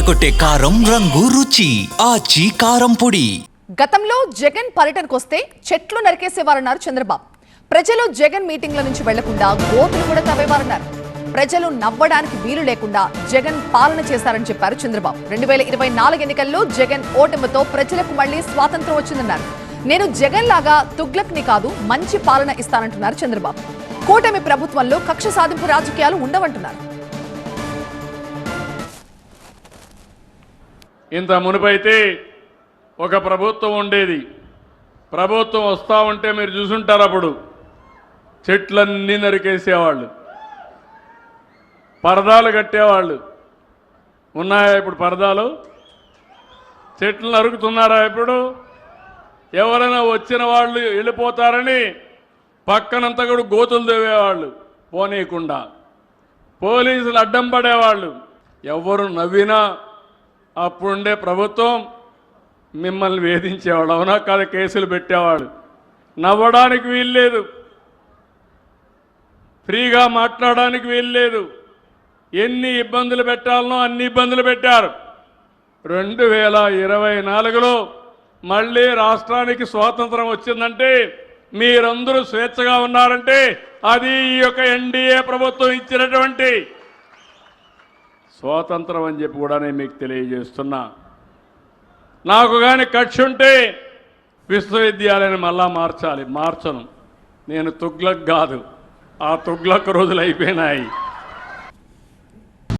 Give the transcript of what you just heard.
అదరకొట్టే కారం రంగు రుచి ఆచి కారం పొడి. గతంలో జగన్ పర్యటనకొస్తే చెట్లు నరికేసేవారన్నారు చంద్రబాబు. ప్రజలు జగన్ మీటింగ్ల నుంచి వెళ్లకుండా గోతులు కూడా తవ్వేవారన్నారు. ప్రజలు నవ్వడానికి వీలు లేకుండా జగన్ పాలన చేశారని చెప్పారు చంద్రబాబు. 2024 ఎన్నికల్లో జగన్ ఓటమితో ప్రజలకు మళ్లీ స్వాతంత్రం వచ్చిందన్నారు. నేను జగన్ లాగా తుగ్లక్ని కాదు, మంచి పాలన ఇస్తానంటున్నారు చంద్రబాబు. కూటమి ప్రభుత్వంలో కక్ష సాధింపు రాజకీయాలు ఉండవంటున్నారు. ఇంత మునుపైతే ఒక ప్రభుత్వం ఉండేది. ప్రభుత్వం వస్తూ ఉంటే మీరు చూసుంటారు, అప్పుడు చెట్లన్నీ నరికేసేవాళ్ళు, పరదాలు కట్టేవాళ్ళు. ఉన్నాయా ఇప్పుడు పరదాలు? చెట్లు నరుకుతున్నారా ఇప్పుడు? ఎవరైనా వచ్చిన వాళ్ళు వెళ్ళిపోతారని పక్కనంతా కూడా గోతులు తవ్వేవాళ్ళు పోనీయకుండా. పోలీసులు అడ్డం పడేవాళ్ళు. ఎవరు నవ్వినా అప్పుడుండే ప్రభుత్వం మిమ్మల్ని వేధించేవాడు. అవునా కాదు? కేసులు పెట్టేవాడు. నవ్వడానికి వీల్లేదు, ఫ్రీగా మాట్లాడడానికి వీల్లేదు. ఎన్ని ఇబ్బందులు పెట్టాలనో అన్ని ఇబ్బందులు పెట్టారు. 2024లో మళ్ళీ రాష్ట్రానికి స్వాతంత్రం వచ్చిందంటే, మీరందరూ స్వేచ్ఛగా ఉన్నారంటే అది ఈ యొక్క ఎన్డీఏ ప్రభుత్వం ఇచ్చినటువంటి స్వాతంత్రం అని చెప్పి కూడా నేను మీకు తెలియజేస్తున్నా. నాకు కానీ కక్ష ఉంటే విశ్వవిద్యాలయాన్ని మళ్ళా మార్చాలి. మార్చను. నేను తుగ్లక్ కాదు, ఆ తుగ్లక్ రోజులు అయిపోయినాయి.